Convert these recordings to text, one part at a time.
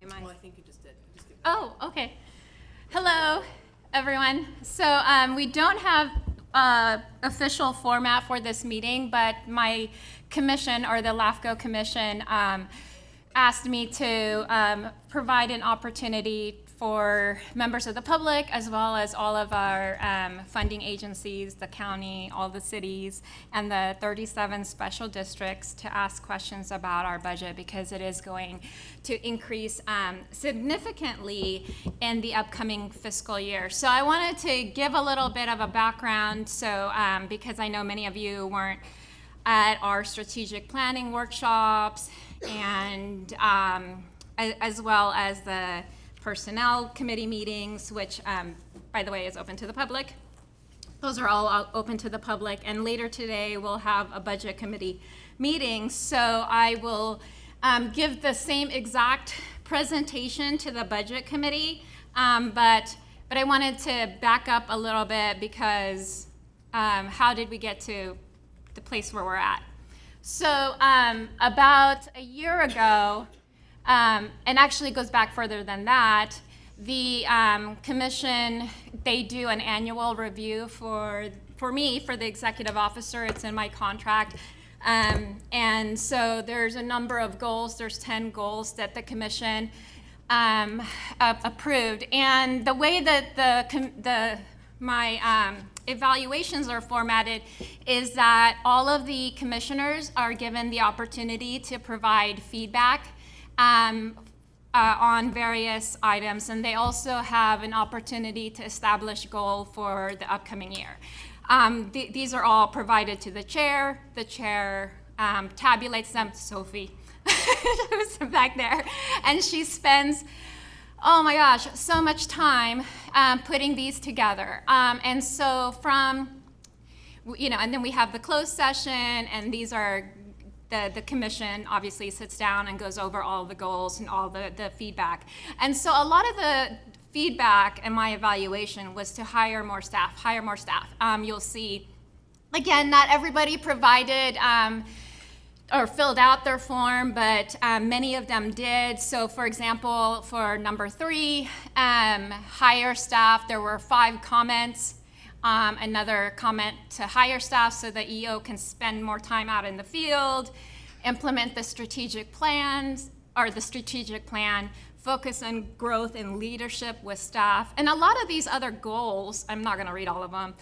Well, I think you just did. Just give Oh, okay. Hello, everyone. So we don't have official format for this meeting, but my commission, or the LAFCO commission, asked me to provide an opportunity for members of the public, as well as all of our funding agencies, the county, all the cities, and the 37 special districts to ask questions about our budget, because it is going to increase significantly in the upcoming fiscal year. So I wanted to give a little bit of a background, so because I know many of you weren't at our strategic planning workshops, and as well as the personnel committee meetings, which, by the way, is open to the public. Those are all open to the public. And later today, we'll have a budget committee meeting. So I will give the same exact presentation to the budget committee, but I wanted to back up a little bit, because how did we get to the place where we're at? So about a year ago, and actually goes back further than that, the commission, they do an annual review for me, for the executive officer. It's in my contract. And so there's a number of goals. There's 10 goals that the commission approved. And the way that my evaluations are formatted is that all of the commissioners are given the opportunity to provide feedback on various items, and they also have an opportunity to establish goal for the upcoming year. These are all provided to the chair. The chair tabulates them. Sophie, who's back there, and she spends, oh my gosh, so much time putting these together. And so from, and then we have the closed session, and these are the commission obviously sits down and goes over all the goals and all the feedback. And so a lot of the feedback in my evaluation was to hire more staff. You'll see, again, not everybody provided or filled out their form, but many of them did. So for example, for number 3, hire staff, there were 5 comments. Another comment to hire staff so the EO can spend more time out in the field, implement the strategic plans, or the strategic plan, focus on growth and leadership with staff. And a lot of these other goals, I'm not gonna read all of them,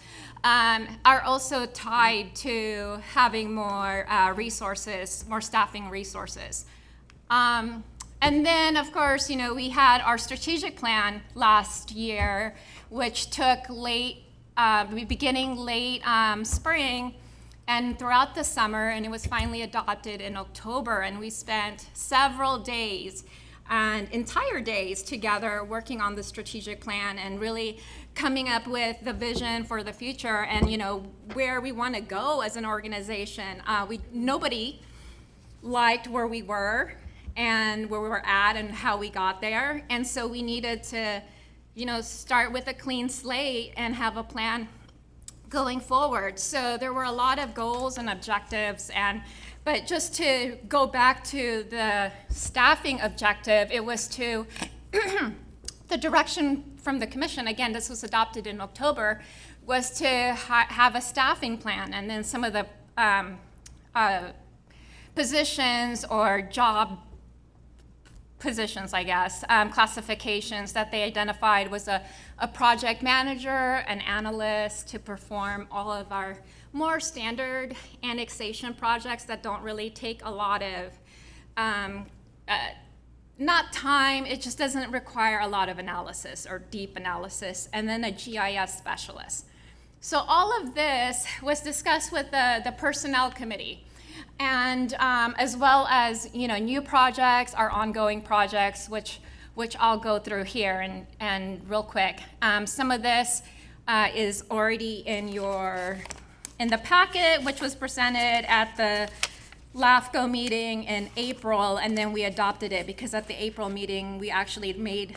are also tied to having more resources, more staffing resources. And then, of course, we had our strategic plan last year, which took beginning late spring and throughout the summer, and it was finally adopted in October. And we spent several days and entire days together working on the strategic plan and really coming up with the vision for the future and where we want to go as an organization. Nobody liked where we were and where we were at and how we got there, and so we needed to start with a clean slate and have a plan going forward. So there were a lot of goals and objectives, but just to go back to the staffing objective, it was to, the direction from the commission, again, this was adopted in October, was to have a staffing plan, and then some of the positions or job positions, I guess, classifications that they identified was a project manager, an analyst to perform all of our more standard annexation projects that don't really take a lot of, not time, it just doesn't require a lot of analysis or deep analysis, and then a GIS specialist. So all of this was discussed with the personnel committee. And as well as new projects, our ongoing projects, which I'll go through here and real quick. Some of this is already in the packet, which was presented at the LAFCO meeting in April, and then we adopted it because at the April meeting we actually made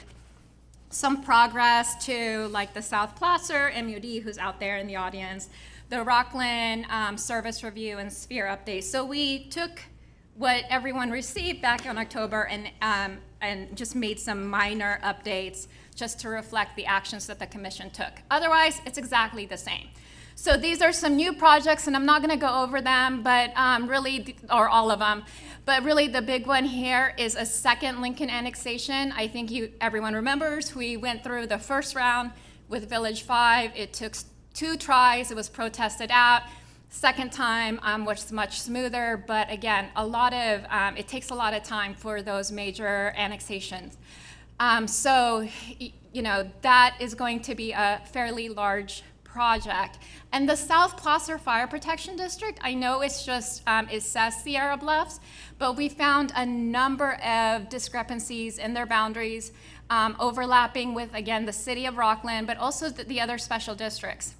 some progress to, like, the South Placer MUD, who's out there in the audience, the Rockland service review and sphere update. So we took what everyone received back in October and just made some minor updates just to reflect the actions that the commission took. Otherwise, it's exactly the same. So these are some new projects, and I'm not going to go over them, but or all of them, but really the big one here is a second Lincoln annexation. I think everyone remembers we went through the first round with Village 5. It took 2 tries. It was protested out. Second time was much smoother, but again, it takes a lot of time for those major annexations. So, that is going to be a fairly large project. And the South Placer Fire Protection District, I know it's just, it says Sierra Bluffs, but we found a number of discrepancies in their boundaries, overlapping with, again, the city of Rockland, but also the other special districts.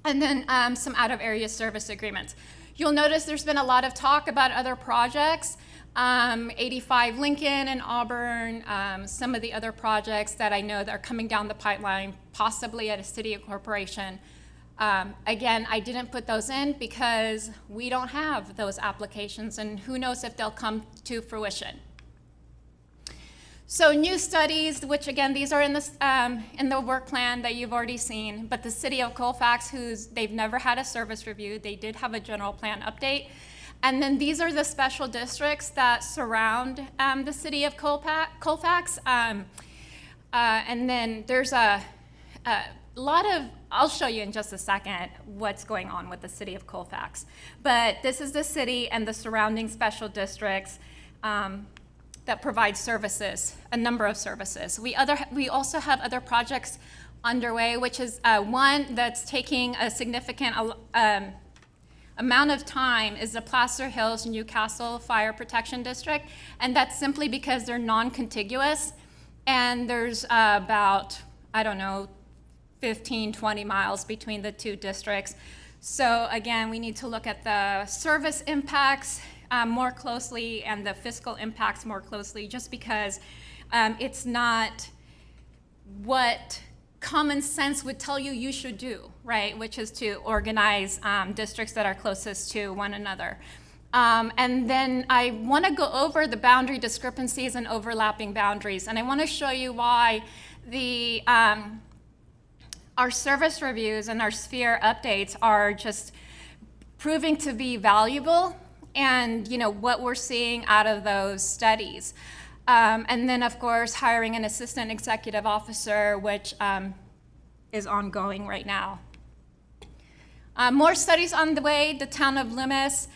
And then some out-of-area service agreements. You'll notice there's been a lot of talk about other projects, 85 Lincoln and Auburn, some of the other projects that I know that are coming down the pipeline, possibly at a city or corporation. Again, I didn't put those in because we don't have those applications, and who knows if they'll come to fruition. So new studies, which again, these are in the work plan that you've already seen, but the city of Colfax, they've never had a service review, they did have a general plan update. And then these are the special districts that surround the city of Colfax. And then there's a lot of, I'll show you in just a second what's going on with the city of Colfax. But this is the city and the surrounding special districts that provide services, a number of services. We also have other projects underway, which is one that's taking a significant amount of time is the Placer Hills Newcastle Fire Protection District, and that's simply because they're non-contiguous, and there's about, 15, 20 miles between the 2 districts. So again, we need to look at the service impacts more closely and the fiscal impacts more closely, just because it's not what common sense would tell you should do, right? Which is to organize districts that are closest to one another. And then I want to go over the boundary discrepancies and overlapping boundaries, and I want to show you why our service reviews and our sphere updates are just proving to be valuable, and what we're seeing out of those studies. And then, of course, hiring an assistant executive officer, which is ongoing right now. More studies on the way, the town of Loomis,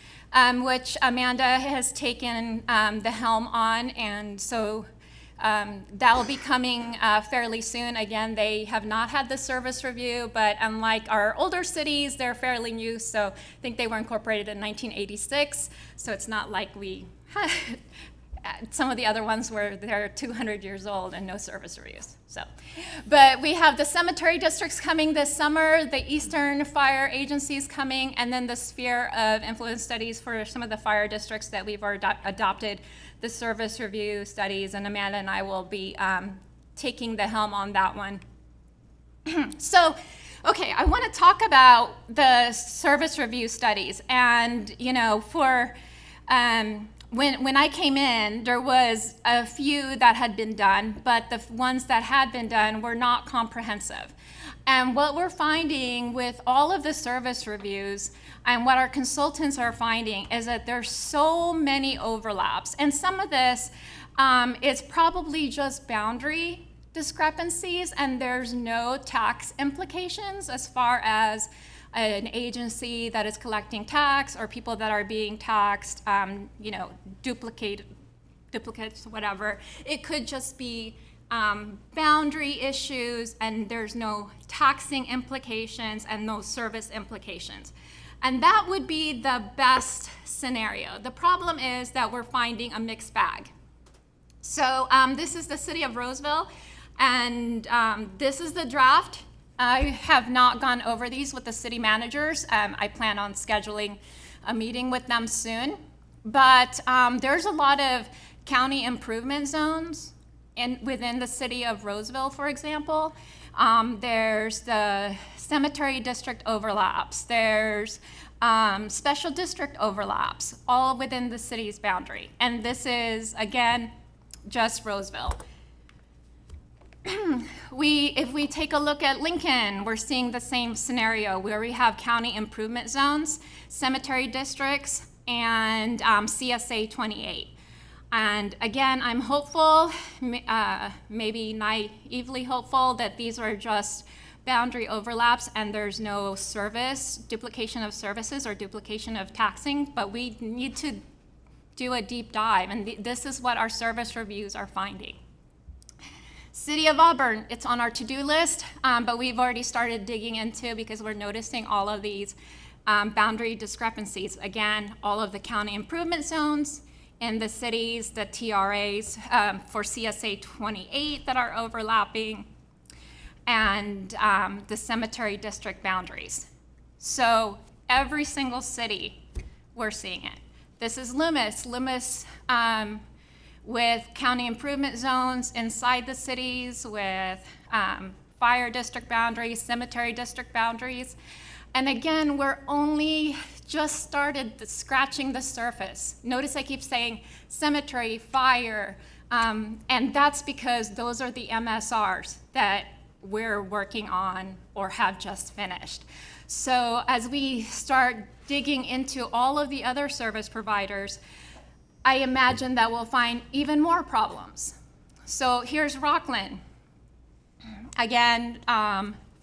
which Amanda has taken the helm on, and so that will be coming fairly soon. Again, they have not had the service review, but unlike our older cities, they're fairly new, so I think they were incorporated in 1986, so it's not like we had some of the other ones where they're 200 years old and no service reviews. But we have the cemetery districts coming this summer, the Eastern Fire Agencies coming, and then the sphere of influence studies for some of the fire districts that we've already adopted the service review studies, and Amanda and I will be taking the helm on that one. So, okay, I want to talk about the service review studies, and for when I came in, there was a few that had been done, but the ones that had been done were not comprehensive. And what we're finding with all of the service reviews and what our consultants are finding is that there's so many overlaps. And some of this is probably just boundary discrepancies, and there's no tax implications as far as an agency that is collecting tax or people that are being taxed, duplicates, whatever. It could just be boundary issues, and there's no taxing implications and no service implications. And that would be the best scenario. The problem is that we're finding a mixed bag. So this is the city of Roseville, and this is the draft. I have not gone over these with the city managers. I plan on scheduling a meeting with them soon. But there's a lot of county improvement zones within the city of Roseville, for example. There's the cemetery district overlaps. There's special district overlaps, all within the city's boundary. And this is, again, just Roseville. If we take a look at Lincoln, we're seeing the same scenario where we have county improvement zones, cemetery districts, and CSA 28. And again, I'm hopeful, maybe naively hopeful, that these are just boundary overlaps and there's no duplication of services or duplication of taxing, but we need to do a deep dive, and this is what our service reviews are finding. City of Auburn, it's on our to-do list, but we've already started digging into because we're noticing all of these boundary discrepancies. Again, all of the county improvement zones in the cities, the TRAs for CSA 28 that are overlapping, and the cemetery district boundaries. So every single city, we're seeing it. This is Loomis. Loomis with county improvement zones inside the cities, with fire district boundaries, cemetery district boundaries. And again, we're only just started scratching the surface. Notice I keep saying cemetery, fire, and that's because those are the MSRs that we're working on or have just finished. So as we start digging into all of the other service providers, I imagine that we'll find even more problems. So here's Rockland. Again,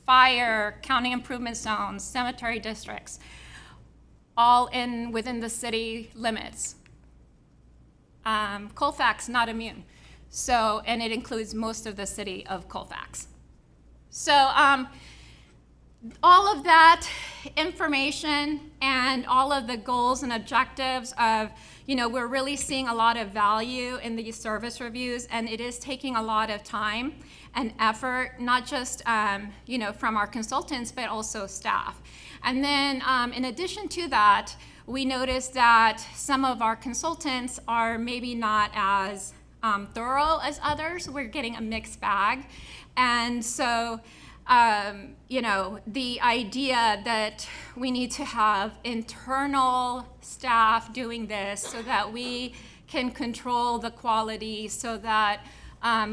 fire, county improvement zones, cemetery districts, all within the city limits. Colfax, not immune. So, and it includes most of the city of Colfax. So all of that information and all of the goals and objectives of, we're really seeing a lot of value in these service reviews, and it is taking a lot of time and effort, not just, from our consultants, but also staff. And then in addition to that, we noticed that some of our consultants are maybe not as thorough as others. We're getting a mixed bag. And so, the idea that we need to have internal staff doing this so that we can control the quality, so that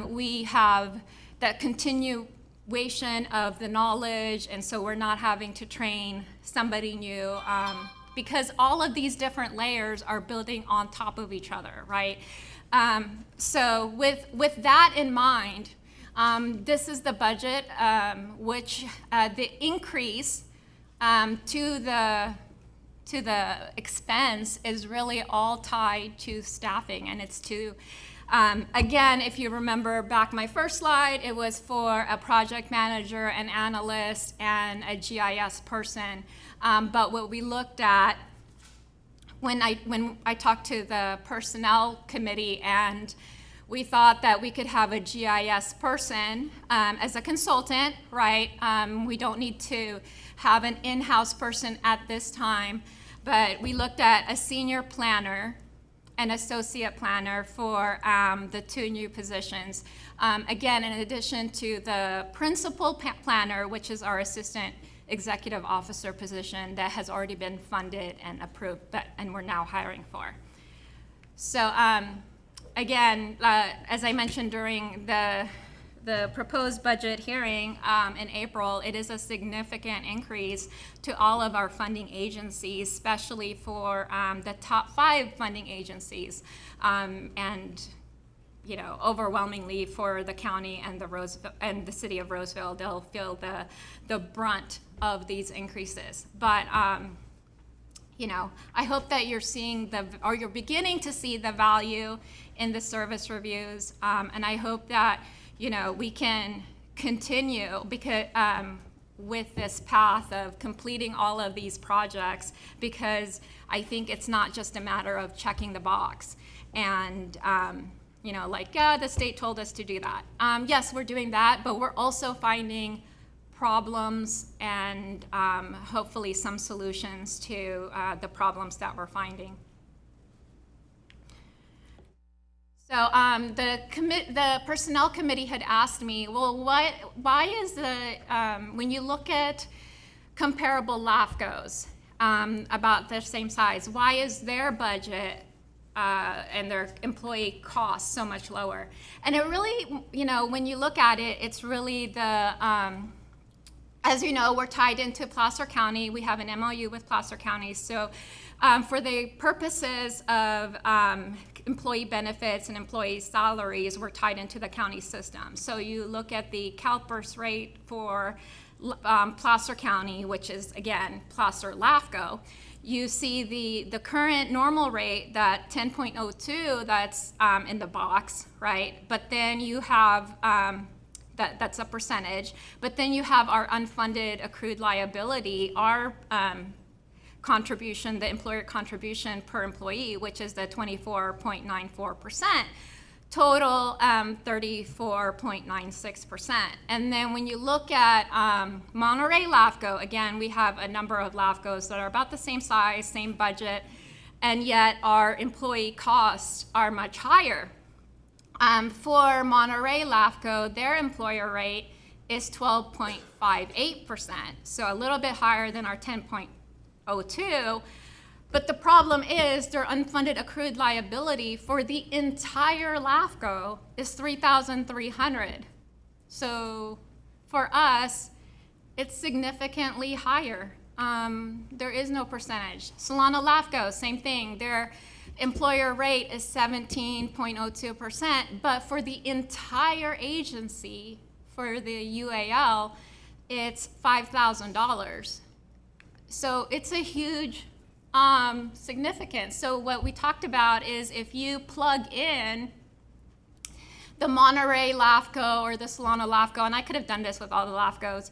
we have that continuation of the knowledge, and so we're not having to train somebody new, because all of these different layers are building on top of each other, right? So with that in mind, this is the budget, which the increase to the expense is really all tied to staffing, and it's to, again, if you remember back my first slide, it was for a project manager, an analyst, and a GIS person. But what we looked at when I talked to the personnel committee, and we thought that we could have a GIS person as a consultant, right? We don't need to have an in-house person at this time, but we looked at a senior planner, an associate planner for the two new positions. Again, in addition to the principal planner, which is our assistant executive officer position that has already been funded and approved, and we're now hiring for. So again, as I mentioned during the proposed budget hearing in April, it is a significant increase to all of our funding agencies, especially for the top 5 funding agencies, and overwhelmingly for the county and the city of Roseville, they'll feel the brunt of these increases. But I hope that you're seeing or you're beginning to see the value in the service reviews, and I hope that we can continue because with this path of completing all of these projects, because I think it's not just a matter of checking the box and the state told us to do that. Yes, we're doing that, but we're also finding problems and hopefully some solutions to the problems that we're finding. So the personnel committee had asked me, well, why is when you look at comparable LAFCOs, about the same size. Why is their budget and their employee costs so much lower? And it really, when you look at it, it's really as you know, we're tied into Placer County. We have an MOU with Placer County. So for the purposes of employee benefits and employee salaries, we're tied into the county system. So you look at the CalPERS rate for Placer County, which is, again, Placer LAFCO. You see the current normal rate, that 10.02, that's in the box, right? But then you have that's a percentage. But then you have our unfunded accrued liability, our contribution, the employer contribution per employee, which is the 24.94%, total 34.96%. And then when you look at Monterey LAFCO, again, we have a number of LAFCOs that are about the same size, same budget, and yet our employee costs are much higher. For Monterey LAFCO, their employer rate is 12.58%, so a little bit higher than our 10.02. But the problem is their unfunded accrued liability for the entire LAFCO is $3,300. So for us, it's significantly higher. There is no percentage. Solano LAFCO, same thing. Their employer rate is 17.02%, but for the entire agency, for the UAL, it's $5,000. So it's a huge significance. So what we talked about is if you plug in the Monterey LAFCO or the Solano LAFCO, and I could have done this with all the LAFCOs,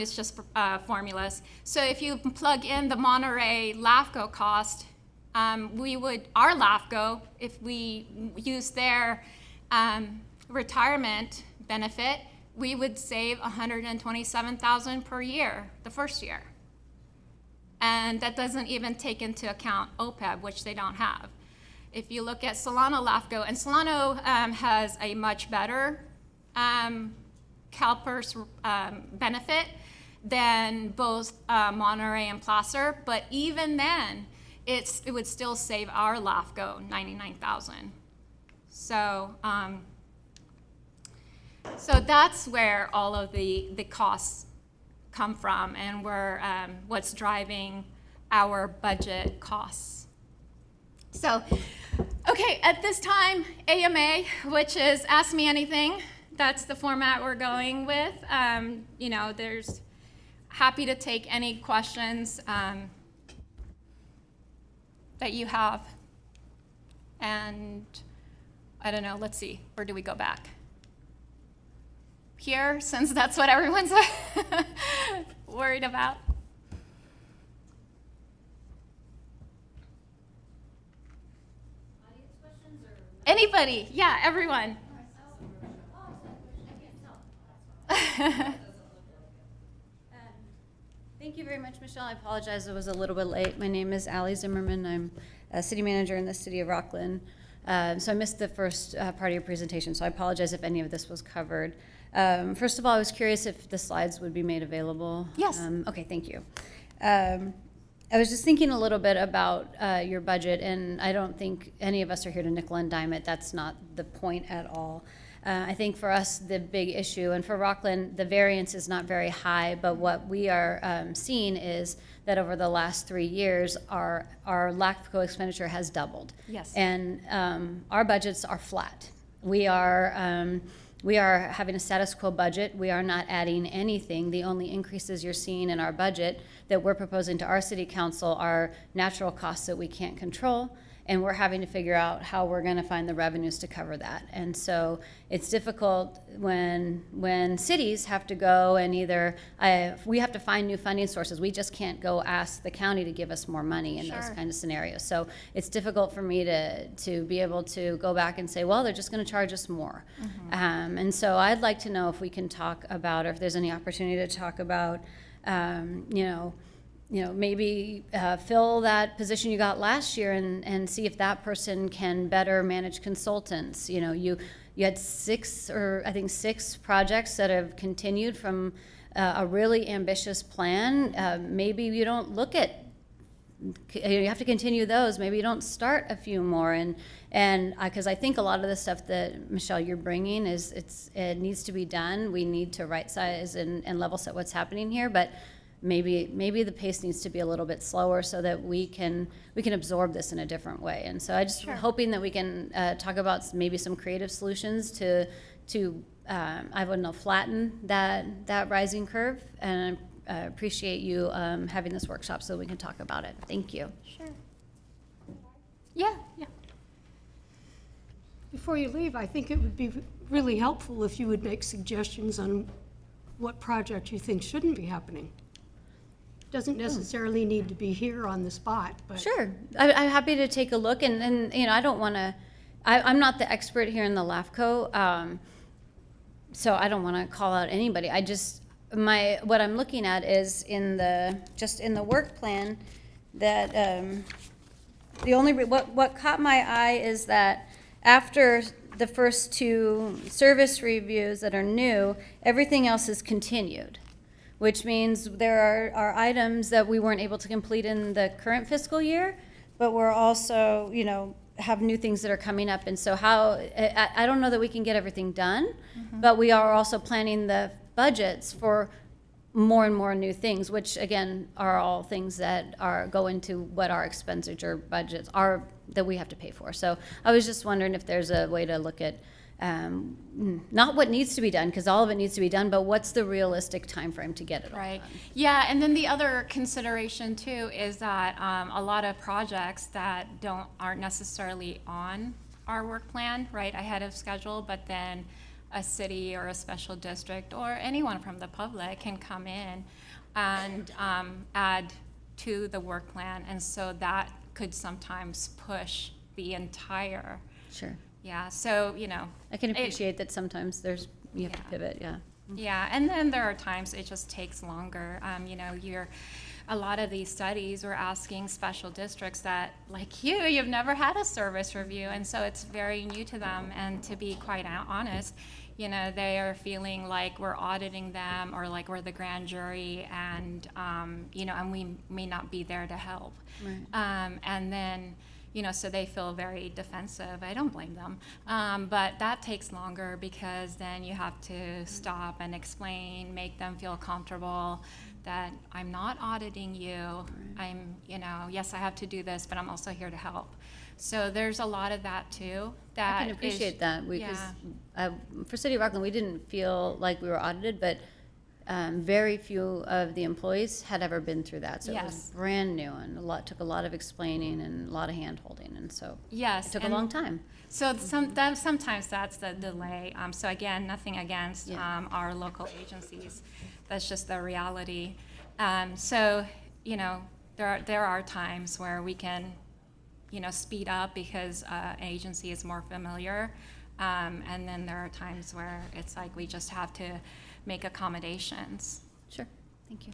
it's just formulas. So if you plug in the Monterey LAFCO cost, our LAFCO, if we use their retirement benefit, we would save $127,000 per year, the first year. And that doesn't even take into account OPEB, which they don't have. If you look at Solano LAFCO, and Solano has a much better CalPERS benefit than both Monterey and Placer, but even then, it would still save our LAFCO $99,000. So, so that's where all of the costs come from, and what's driving our budget costs. So, okay, at this time, AMA, which is Ask Me Anything. That's the format we're going with. There's happy to take any questions that you have. And I don't know, let's see, where do we go back? Here, since that's what everyone's worried about. Audience questions or? Anybody? Yeah, everyone. Thank you very much, Michelle. I apologize, I was a little bit late. My name is Allie Zimmerman. I'm a city manager in the city of Rockland. So I missed the first part of your presentation, so I apologize if any of this was covered. First of all, I was curious if the slides would be made available. Yes. Okay, thank you. I was just thinking a little bit about your budget, and I don't think any of us are here to nickel and dime it. That's not the point at all. I think for us, the big issue, and for Rockland, the variance is not very high, but what we are seeing is that over the last 3 years, our LAFCO expenditure has doubled. Yes. And our budgets are flat. We are having a status quo budget. We are not adding anything. The only increases you're seeing in our budget that we're proposing to our city council are natural costs that we can't control, and we're having to figure out how we're going to find the revenues to cover that. And so it's difficult when cities have to go and either we have to find new funding sources. We just can't go ask the county to give us more money in those kind of scenarios. So it's difficult for me to be able to go back and say, well, they're just going to charge us more. Mm-hmm. And so I'd like to know if we can talk about, or if there's any opportunity to talk about, maybe fill that position you got last year and see if that person can better manage consultants. You had 6 projects that have continued from a really ambitious plan. Maybe you don't look at you have to continue those. Maybe you don't start a few more, and because I think a lot of the stuff that Michelle you're bringing it needs to be done. We need to right size and level set what's happening here, but maybe the pace needs to be a little bit slower so that we can absorb this in a different way. And so I just hoping that we can talk about maybe some creative solutions to I wouldn't know, flatten that rising curve, and I appreciate you having this workshop so we can talk about it. Thank you. Sure. Yeah. Before you leave, I think it would be really helpful if you would make suggestions on what project you think shouldn't be happening. Doesn't necessarily need to be here on the spot, but. Sure. I'm happy to take a look, and I don't want to, I'm not the expert here in the LAFCO, so I don't want to call out anybody. What I'm looking at is in the work plan that what caught my eye is that after the first two service reviews that are new, everything else is continued, which means there are items that we weren't able to complete in the current fiscal year, but we're also, have new things that are coming up. And so I don't know that we can get everything done, but we are also planning the budgets for more and more new things, which again are all things that go into what our expenditure budgets are that we have to pay for. So I was just wondering if there's a way to look at not what needs to be done, because all of it needs to be done, but what's the realistic time frame to get it all Right. done? Yeah, and then the other consideration too is that a lot of projects that aren't necessarily on our work plan, right, ahead of schedule, but then a city or a special district or anyone from the public can come in and add to the work plan, and so that could sometimes push the entire. Sure. Yeah, so, I can appreciate that sometimes you have to pivot, yeah. Yeah, and then there are times it just takes longer. A lot of these studies were asking special districts that, like you've never had a service review, and so it's very new to them. And to be quite honest, they are feeling like we're auditing them or like we're the grand jury, and and we may not be there to help. Right. And then. So they feel very defensive. I don't blame them. But that takes longer because then you have to stop and explain, make them feel comfortable that I'm not auditing you. Right. I'm, yes, I have to do this, but I'm also here to help. So there's a lot of that too. I can appreciate that. For City of Rockland, we didn't feel like we were audited, but very few of the employees had ever been through that, so it was brand new, and took a lot of explaining and a lot of hand holding, and so it took a long time. So sometimes that's the delay. So again, nothing against our local agencies. That's just the reality. So there are times where we can speed up because an agency is more familiar, and then there are times where it's like we just have to make accommodations. Sure, thank you.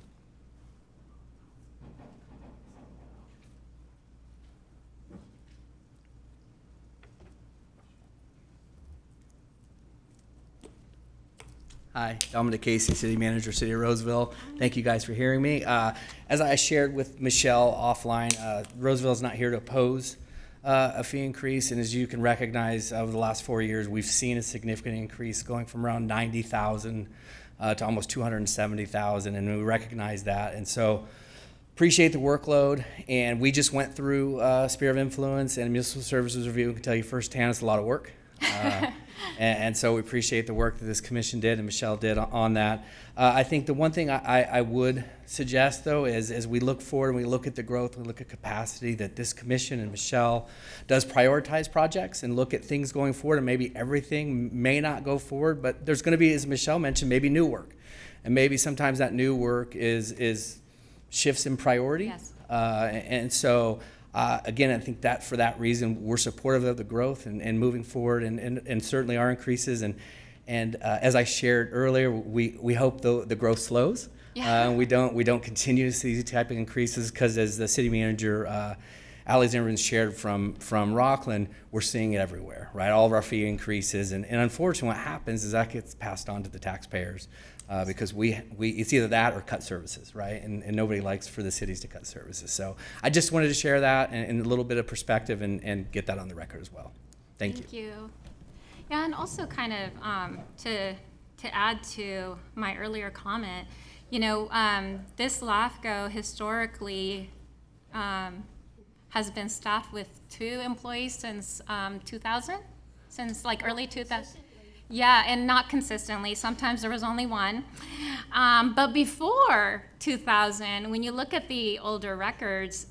Hi, Dominic Casey, City Manager, City of Roseville. Thank you guys for hearing me. As I shared with Michelle offline, Roseville is not here to oppose a fee increase, and as you can recognize, over the last 4 years, we've seen a significant increase going from around 90,000 to almost 270,000, and we recognize that. And so appreciate the workload, and we just went through Sphere of Influence and Municipal Services Review. We can tell you firsthand it's a lot of work. And so we appreciate the work that this commission did and Michelle did on that. I think the one thing I would suggest, though, is as we look forward and we look at the growth, we look at capacity, that this commission and Michelle does prioritize projects and look at things going forward, and maybe everything may not go forward, but there's going to be, as Michelle mentioned, maybe new work. And maybe sometimes that new work is shifts in priority. Yes. And so again, I think that for that reason, we're supportive of the growth and moving forward, and certainly our increases. And as I shared earlier, we hope the growth slows. Yeah. We don't continue to see these type of increases, because as the city manager, Ally Zimmerman, shared from Rockland, we're seeing it everywhere, right? All of our fee increases, and unfortunately what happens is that gets passed on to the taxpayers. because it's either that or cut services, right? And nobody likes for the cities to cut services. So I just wanted to share that and a little bit of perspective and get that on the record as well. Thank you. Yeah, and also kind of to add to my earlier comment, you know, this LAFCO historically has been staffed with 2 employees since 2000, since like early 2000. Yeah, and not consistently. Sometimes there was only 1. But before 2000, when you look at the older records,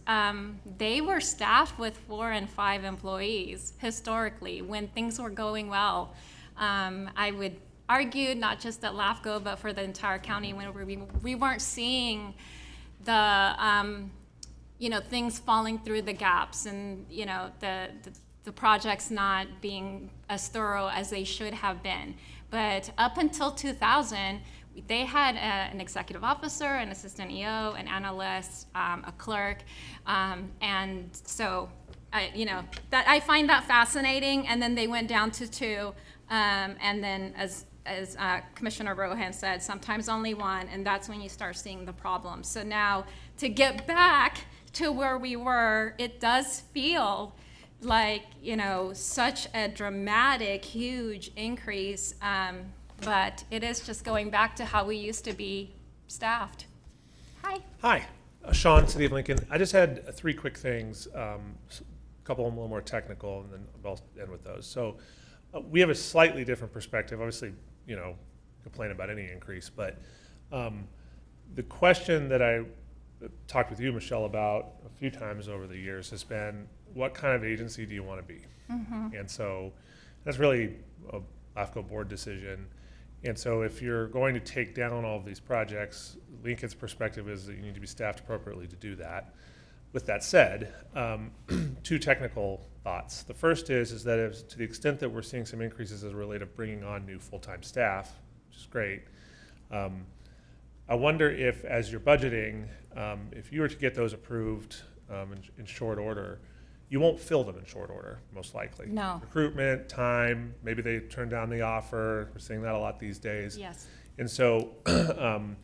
they were staffed with 4 and 5 employees historically when things were going well. I would argue not just at LAFCO, but for the entire county when we weren't seeing the you know, things falling through the gaps and, you know, the projects not being as thorough as they should have been. But up until 2000, they had an executive officer, an assistant EO, an analyst, a clerk, and so, you know, that I find that fascinating. And then they went down to 2, and then as Commissioner Rohan said, sometimes only 1, and that's when you start seeing the problems. So now to get back to where we were, it does feel like, you know, such a dramatic, huge increase, but it is just going back to how we used to be staffed. Hi. Hi, Sean, City of Lincoln. I just had 3 quick things, a couple of them a little more technical, and then I'll end with those. So we have a slightly different perspective. Obviously, you know, complain about any increase, but the question that I talked with you, Michelle, about a few times over the years has been, what kind of agency do you want to be? And so that's really a LAFCO board decision. And so if you're going to take down all of these projects, Lincoln's perspective is that you need to be staffed appropriately to do that. With that said, 2 technical thoughts. The first is that if, to the extent that we're seeing some increases as a relate of bringing on new full-time staff, which is great, I wonder if, as you're budgeting, if you were to get those approved in short order, you won't fill them in short order, most likely. No. Recruitment, time, maybe they turn down the offer. We're seeing that a lot these days. Yes. And so when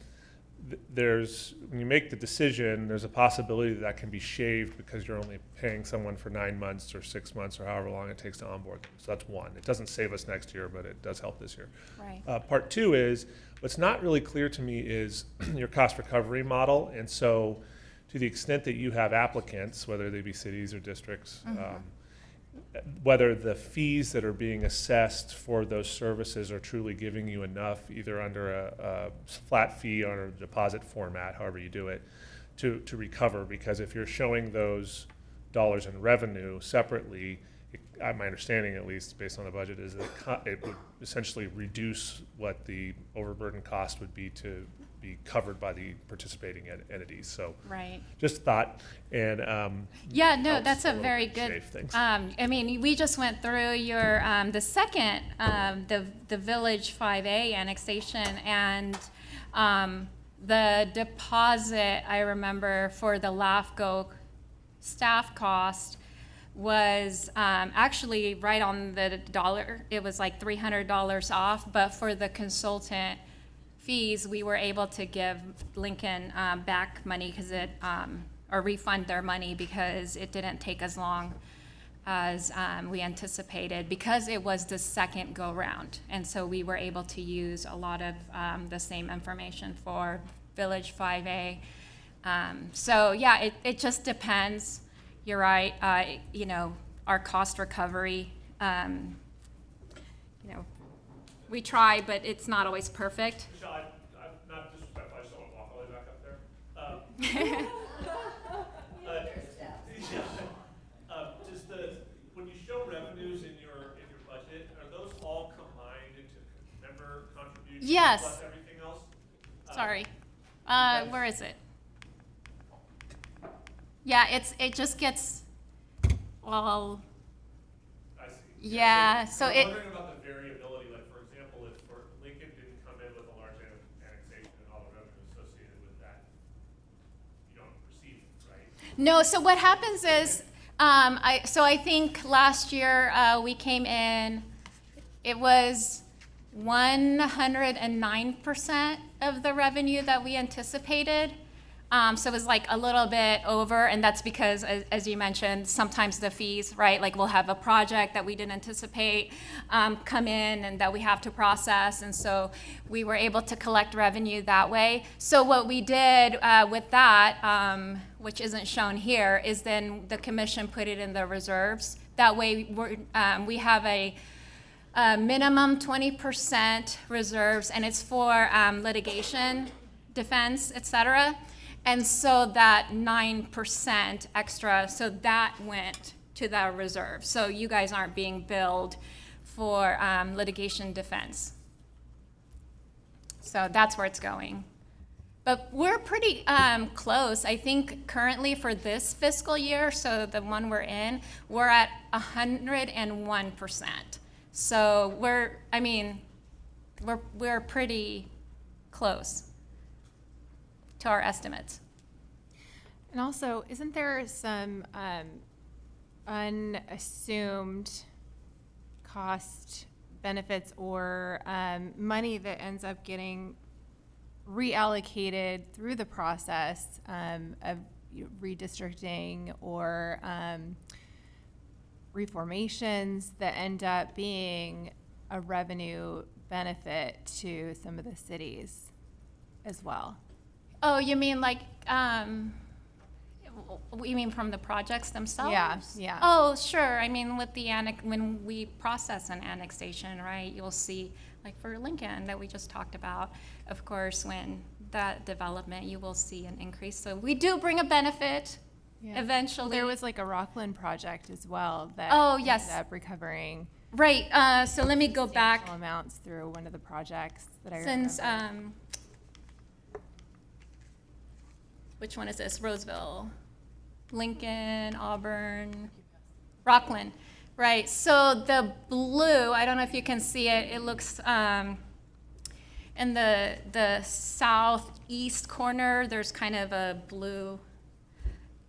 you make the decision, there's a possibility that can be shaved because you're only paying someone for 9 months or 6 months or however long it takes to onboard them. So that's one. It doesn't save us next year, but it does help this year. Right. Part 2 is, what's not really clear to me is your cost recovery model. And so to the extent that you have applicants, whether they be cities or districts, whether the fees that are being assessed for those services are truly giving you enough, either under a flat fee or a deposit format, however you do it, to recover. Because if you're showing those dollars in revenue separately, my understanding, at least based on the budget, is that it would essentially reduce what the overburden cost would be to be covered by the participating entities. So Right. just thought, and Yeah, no, helps that's a a little very bit good. shave things. I mean, we just went through your the second the Village 5A annexation, and the deposit I remember for the LAFCO staff cost was actually right on the dollar. It was like $300 off, but for the consultant fees, we were able to give Lincoln back money because it, or refund their money because it didn't take as long as we anticipated because it was the second go round. And so we were able to use a lot of the same information for Village 5A. So yeah, it just depends. You're right, you know, our cost recovery, you know, we try, but it's not always perfect. Michelle, I'm not disrespectful, I just don't want to walk all the way back up there. When you show revenues in your budget, are those all combined into member contributions Yes. plus everything else? Sorry, where is it? Yeah, it just gets, well, I see. yeah, so I'm it, wondering about the variability, like for example, if Lincoln didn't come in with a large annexation and all the revenue associated with that, you don't receive it, right? no, so what happens is, I think last year, we came in, it was 109% of the revenue that we anticipated. So it was like a little bit over, and that's because, as you mentioned, sometimes the fees, right? Like we'll have a project that we didn't anticipate come in and that we have to process, and so we were able to collect revenue that way. So what we did with that, which isn't shown here, is then the commission put it in the reserves. That way we have a minimum 20% reserves, and it's for litigation, defense, et cetera. And so that 9% extra, so that went to the reserve. So you guys aren't being billed for litigation defense. So that's where it's going. But we're pretty close. I think currently for this fiscal year, so the one we're in, we're at 101%. So we're pretty close to our estimates. And also, isn't there some unassumed cost benefits or money that ends up getting reallocated through the process of redistricting or reformations that end up being a revenue benefit to some of the cities as well? Oh, you mean like, you mean from the projects themselves? Yeah. Oh, sure. I mean, with the when we process an annexation, right, you'll see, like for Lincoln that we just talked about, of course, when that development, you will see an increase. So we do bring a benefit eventually. There was like a Rockland project as well that Oh, yes. ended up recovering Right, so let me go back. substantial amounts through one of the projects that I Since, remember. which one is this? Roseville, Lincoln, Auburn, Rockland. Right, so the blue, I don't know if you can see it, it looks in the southeast corner, there's kind of a blue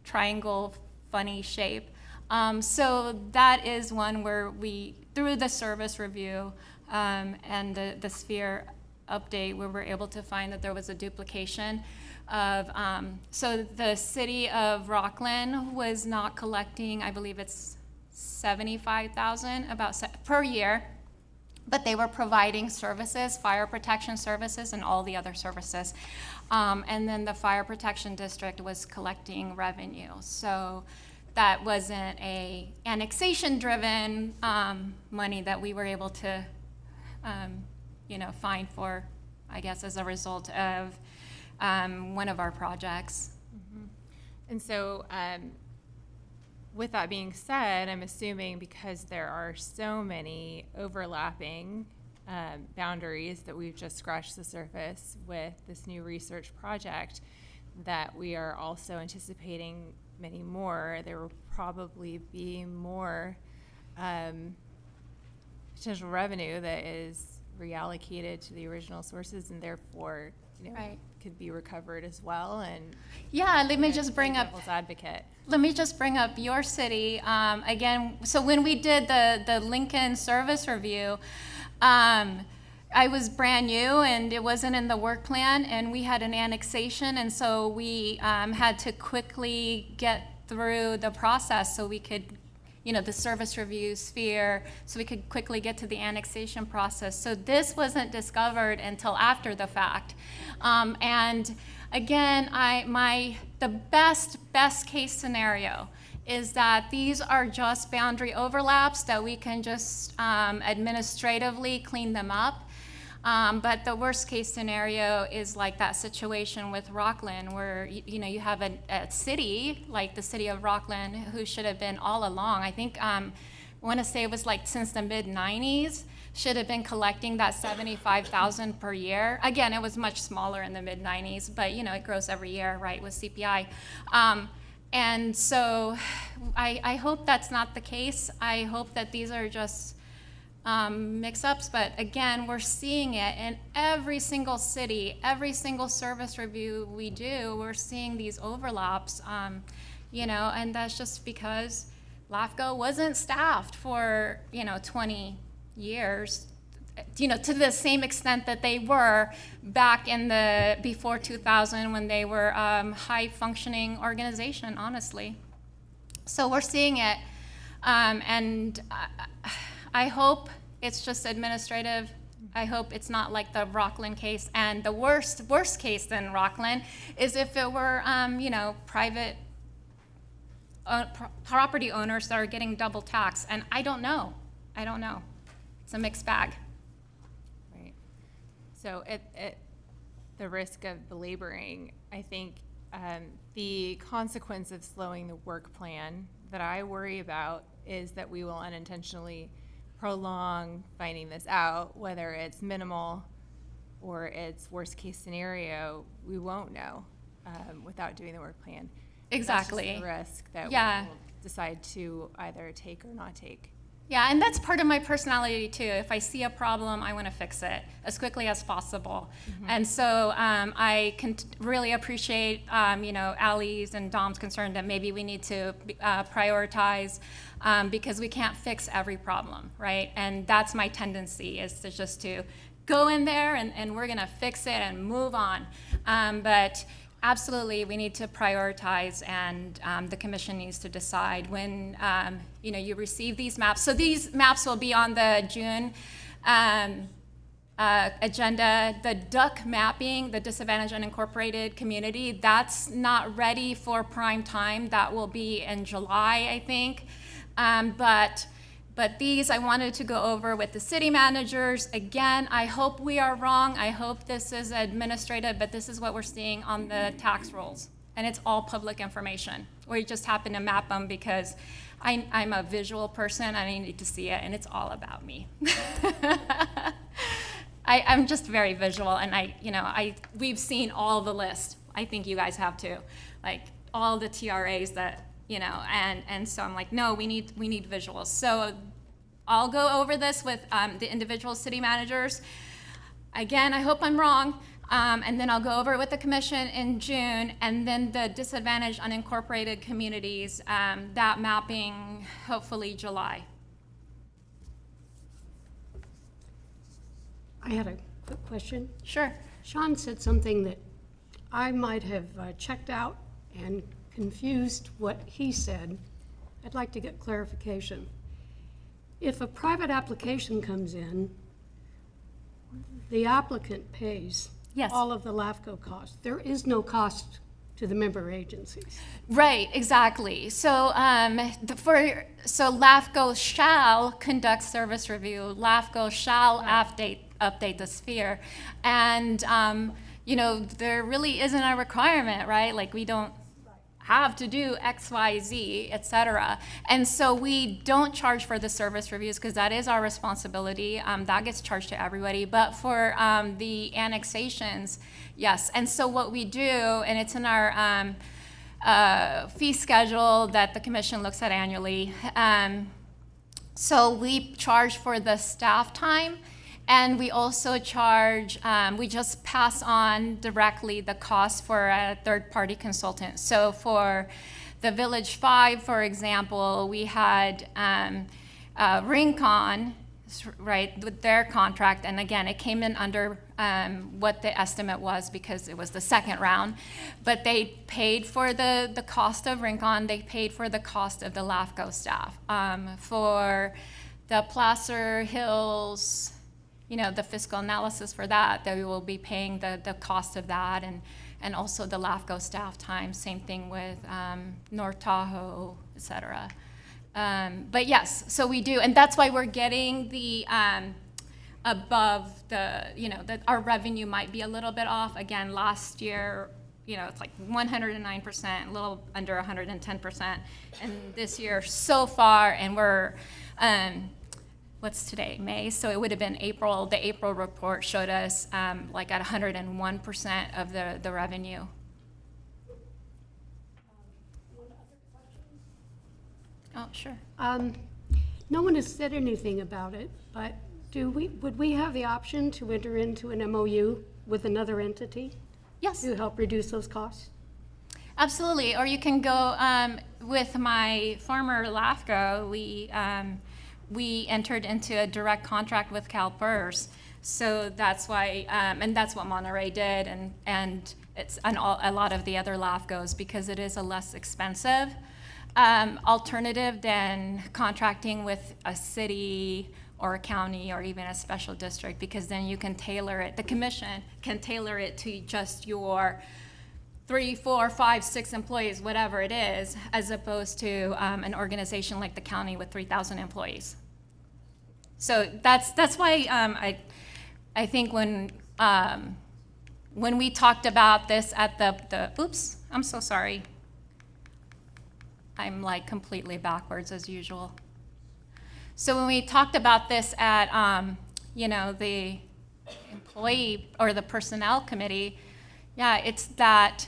triangle, funny shape. So that is one where we, through the service review and the sphere update, where we're able to find that there was a duplication of, so the city of Rockland was not collecting, I believe it's 75,000 per year, but they were providing services, fire protection services and all the other services. And then the fire protection district was collecting revenue. So that wasn't a annexation-driven money that we were able to, find for, I guess, as a result of one of our projects. And so, with that being said, I'm assuming because there are so many overlapping boundaries that we've just scratched the surface with this new research project, that we are also anticipating many more. There will probably be more potential revenue that is reallocated to the original sources and therefore, Right. could be recovered as well. And Yeah, let me just bring up devil's advocate. Let me just bring up your city again. So when we did the Lincoln service review, I was brand new and it wasn't in the work plan, and we had an annexation, and so we had to quickly get through the process so we could, the service review sphere, so we could quickly get to the annexation process. So this wasn't discovered until after the fact. And again, the best case scenario is that these are just boundary overlaps that we can just administratively clean them up. But the worst case scenario is like that situation with Rockland, where you have a city like the city of Rockland, who should have been all along. I think I want to say it was like since the mid-90s, should have been collecting that 75,000 per year. Again, it was much smaller in the mid-90s, but it grows every year, right, with CPI. And so I hope that's not the case. I hope that these are just mix-ups, but again, we're seeing it in every single city, every single service review we do, we're seeing these overlaps, and that's just because LAFCO wasn't staffed for, 20 years. to the same extent that they were back in the before 2000 when they were high functioning organization, honestly. So we're seeing it, and I hope it's just administrative. I hope it's not like the Rockland case. And the worst case than Rockland is if it were, private property owners that are getting double taxed. And I don't know. It's a mixed bag. Right. So at the risk of belaboring, I think the consequence of slowing the work plan that I worry about is that we will unintentionally prolong finding this out, whether it's minimal or it's worst case scenario, we won't know without doing the work plan. Exactly. That's just the risk that Yeah. we will decide to either take or not take. Yeah, and that's part of my personality too. If I see a problem, I want to fix it as quickly as possible. And so I can really appreciate, Ally's and Dom's concern that maybe we need to prioritize because we can't fix every problem, right? And that's my tendency, is to just to go in there and we're going to fix it and move on. But absolutely, we need to prioritize, and the commission needs to decide when you receive these maps. So these maps will be on the June agenda. The DUC mapping, the disadvantaged unincorporated community, that's not ready for prime time. That will be in July, I think. But these I wanted to go over with the city managers. Again, I hope we are wrong. I hope this is administrative, but this is what we're seeing on the tax rolls. And it's all public information. We just happen to map them because I'm a visual person and I need to see it, and it's all about me. I'm just very visual, and we've seen all the list. I think you guys have too, like all the TRAs that, and so I'm like, no, we need visuals. So I'll go over this with the individual city managers. Again, I hope I'm wrong. And then I'll go over it with the commission in June, and then the disadvantaged unincorporated communities, that mapping, hopefully July. I had a quick question. Sure. Sean said something that I might have checked out and confused what he said. I'd like to get clarification. If a private application comes in, the applicant pays Yes. all of the LAFCO costs. There is no cost to the member agencies. Right, exactly. So, so LAFCO shall conduct service review. LAFCO shall update the sphere, and there really isn't a requirement, right? Like we don't have to do X, Y, Z, et cetera. And so we don't charge for the service reviews because that is our responsibility. That gets charged to everybody. But for the annexations, yes. And so what we do, and it's in our fee schedule that the commission looks at annually. So we charge for the staff time. And we also charge, we just pass on directly the cost for a third-party consultant. So for the Village 5, for example, we had Rincon, right, with their contract. And again, it came in under what the estimate was because it was the second round. But they paid for the cost of Rincon. They paid for the cost of the LAFCO staff. For the Placer Hills, the fiscal analysis for that, we will be paying the cost of that, and also the LAFCO staff time, same thing with North Tahoe, et cetera. But yes, so we do, and that's why we're getting the above that our revenue might be a little bit off. Again, last year, it's like 109%, a little under 110%, and this year so far, and we're, what's today, May? So it would have been April. The April report showed us like at 101% of the revenue. Oh, sure. No one has said anything about it, but would we have the option to enter into an MOU with another entity Yes, to help reduce those costs? absolutely. Or you can go with my former LAFCO. we entered into a direct contract with CalPERS. So that's why, and that's what Monterey did, and a lot of the other LAFCOs, because it is a less expensive alternative than contracting with a city or a county or even a special district, because then you can tailor it, the commission can tailor it to just your 3, 4, 5, 6 employees, whatever it is, as opposed to an organization like the county with 3,000 employees. So that's why I think when we talked about this at the oops, I'm so sorry. I'm like completely backwards as usual. So when we talked about this at the employee or the personnel committee, yeah, it's that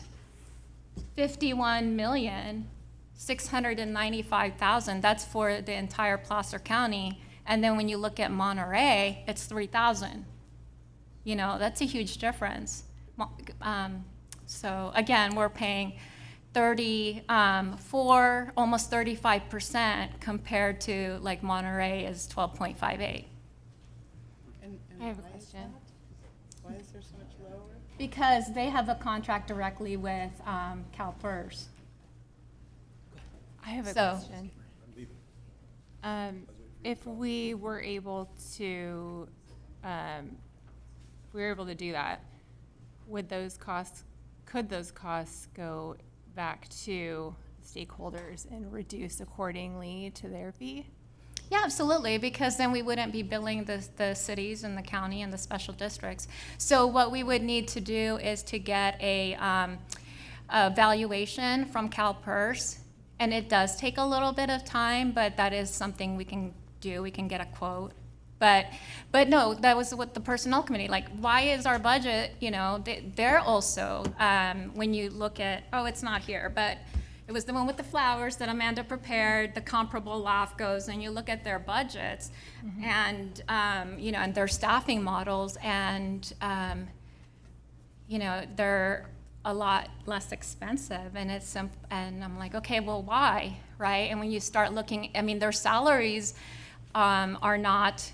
51,695,000. That's for the entire Placer County. And then when you look at Monterey, it's 3,000. That's a huge difference. So again, we're paying almost 35% compared to like Monterey is 12.58. I have a question. Why is there so much lower? Because they have a contract directly with CalPERS. I have a So- question. If we were able to, do that, could those costs go back to stakeholders and reduce accordingly to their fee? Yeah, absolutely, because then we wouldn't be billing the cities and the county and the special districts. So what we would need to do is to get a valuation from CalPERS, and it does take a little bit of time, but that is something we can do. We can get a quote. But no, that was what the personnel committee, like, why is our budget, they're also, when you look at, it's not here, but it was the one with the flowers that Amanda prepared, the comparable LAFCOs, and you look at their budgets and, and their staffing models, and, they're a lot less expensive, and and I'm like, okay, well, why, right? And when you start looking, their salaries are not,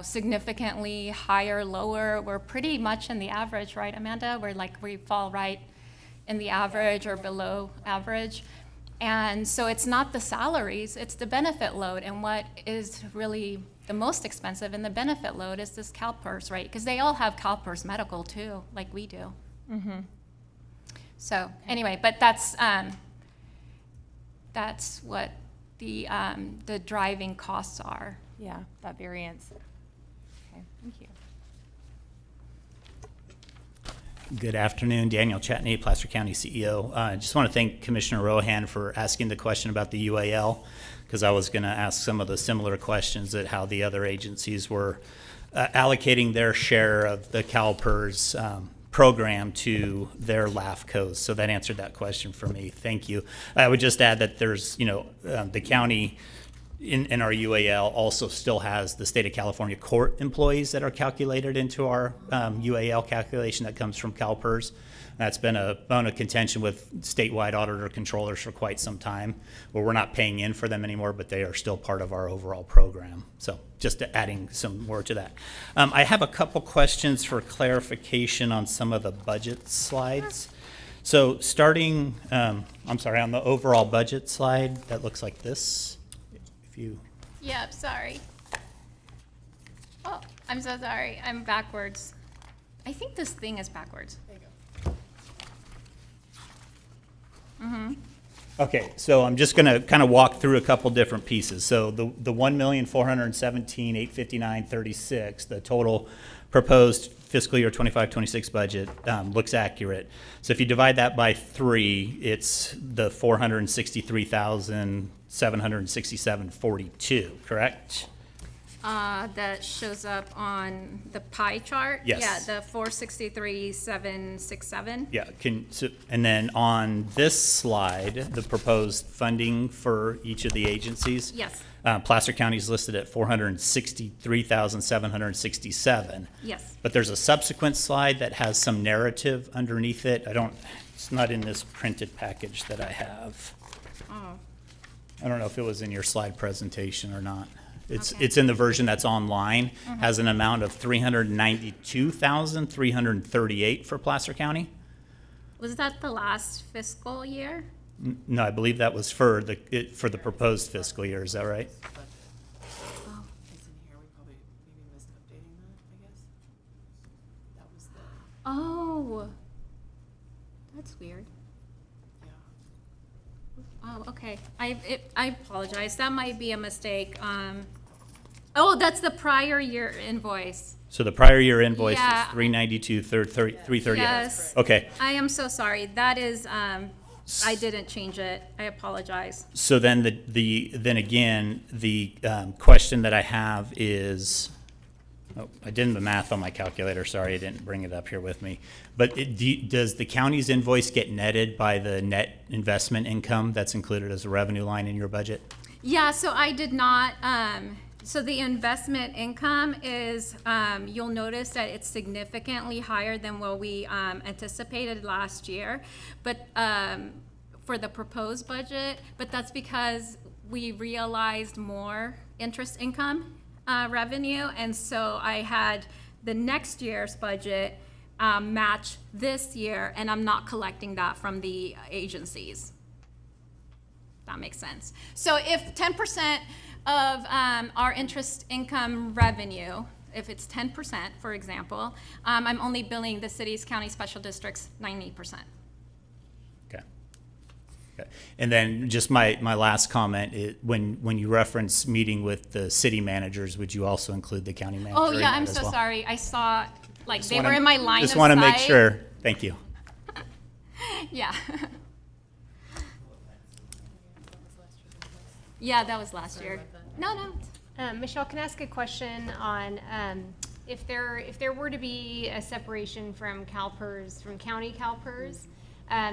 significantly higher, lower. We're pretty much in the average, right, Amanda? We fall right in the average or below average. And so it's not the salaries, it's the benefit load. And what is really the most expensive in the benefit load is this CalPERS, right? Because they all have CalPERS medical too, like we do. Mm-hmm. So anyway, but that's what the driving costs are. Yeah, that variance. Okay, thank you. Good afternoon, Daniel Chatney, Placer County CEO. I just want to thank Commissioner Rohan for asking the question about the UAL, because I was going to ask some of the similar questions at how the other agencies were allocating their share of the CalPERS program to their LAFCOs. So that answered that question for me. Thank you. I would just add that there's, the county in our UAL also still has the state of California court employees that are calculated into our UAL calculation that comes from CalPERS. That's been a bone of contention with statewide auditor controllers for quite some time, where we're not paying in for them anymore, but they are still part of our overall program. So just adding some more to that. I have a couple questions for clarification on some of the budget slides. So starting, on the overall budget slide, that looks like this. If you, Yep, sorry. Oh, I'm so sorry. I'm backwards. I think this thing is backwards. There you go. okay, so I'm just going to kind of walk through a couple different pieces. So the 1,417,859.36, the total proposed fiscal year 25-26 budget looks accurate. So if you divide that by 3, it's the 463,767.42, correct? That shows up on the pie chart. Yes. Yeah, the 463,767. Yeah, and then on this slide, the proposed funding for each of the agencies. Yes. Placer County is listed at 463,767. Yes. But there's a subsequent slide that has some narrative underneath it. It's not in this printed package that I have. Oh. I don't know if it was in your slide presentation or not. It's, Okay. it's in the version that's online, has an amount of 392,338 for Placer County. Was that the last fiscal year? No, I believe that was for for the proposed fiscal year, is that right? It's in here, we probably maybe missed updating that, I guess. That was the, Oh, that's weird. yeah. Oh, okay. I apologize. That might be a mistake. Oh, that's the prior year invoice. So the prior year invoice Yeah. is 338. Yes. Okay, I am so sorry. That is, I didn't change it. I apologize. so then then again, the question that I have is, oh, I did the math on my calculator, sorry, I didn't bring it up here with me. But does the county's invoice get netted by the net investment income that's included as a revenue line in your budget? Yeah, so I did not, so the investment income is, you'll notice that it's significantly higher than what we anticipated last year, but for the proposed budget, but that's because we realized more interest income revenue, and so I had the next year's budget match this year, and I'm not collecting that from the agencies. That makes sense. So if 10% of our interest income revenue, if it's 10%, for example, I'm only billing the cities, county, special districts 90%. Okay. Okay. And then just my last comment, when you reference meeting with the city managers, would you also include the county manager? Oh, in yeah, that I'm as so well? sorry. I saw, like, Just they wanna- were in my line of sight. Just want to make sure. Thank you. Yeah. Yeah, that was last year. No. Michelle, can I ask a question on if there were to be a separation from CalPERS, from county CalPERS,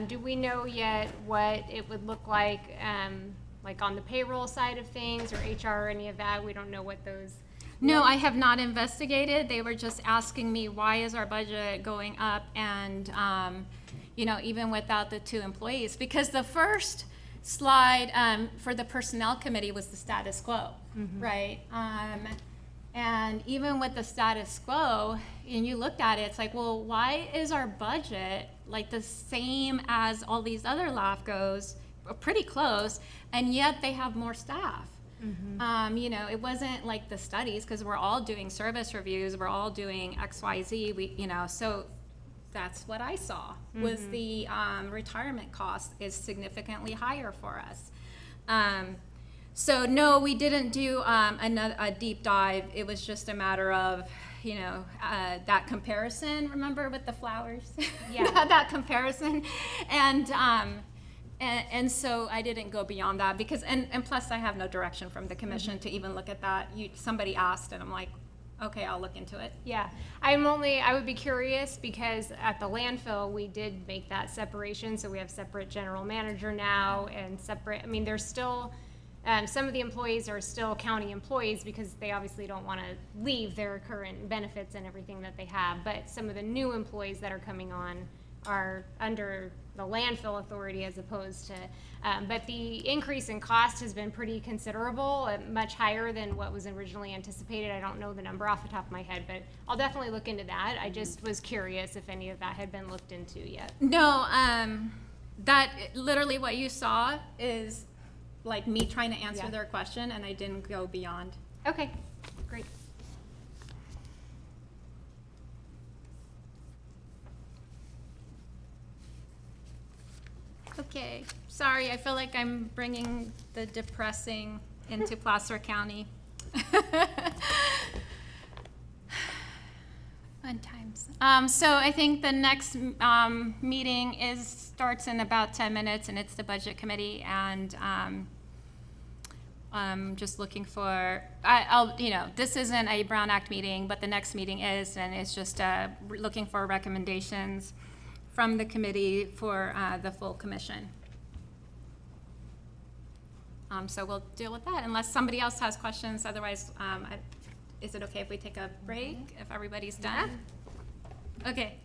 do we know yet what it would look like on the payroll side of things or HR or any of that? We don't know what those. No, I have not investigated. They were just asking me, why is our budget going up? And, even without the 2 employees, because the first slide for the personnel committee was the status quo, right? And even with the status quo, and you looked at it, it's like, well, why is our budget like the same as all these other LAFCOs, pretty close, and yet they have more staff? It wasn't like the studies, because we're all doing service reviews, we're all doing XYZ, so that's what I saw, was the retirement cost is significantly higher for us. So no, we didn't do a deep dive. It was just a matter of, that comparison, remember, with the flowers? Yeah. That comparison. And so I didn't go beyond that because, and plus I have no direction from the commission to even look at that. Somebody asked and I'm like, okay, I'll look into it. Yeah, I would be curious because at the landfill, we did make that separation. So we have separate general manager now and separate, there's still, some of the employees are still county employees because they obviously don't want to leave their current benefits and everything that they have. But some of the new employees that are coming on are under the landfill authority as opposed to, but the increase in cost has been pretty considerable, much higher than what was originally anticipated. I don't know the number off the top of my head, but I'll definitely look into that. I just was curious if any of that had been looked into yet. No, that literally what you saw is like me trying to answer Yeah. their question and I didn't go beyond. Okay, great. Okay, sorry, I feel like I'm bringing the depressing into Placer County. Fun times. So I think the next meeting starts in about 10 minutes, and it's the Budget Committee, and I'm just looking for, this isn't a Brown Act meeting, but the next meeting is, and it's just looking for recommendations from the committee for the full commission. So we'll deal with that unless somebody else has questions. Otherwise, is it okay if we take a break if everybody's done? Okay.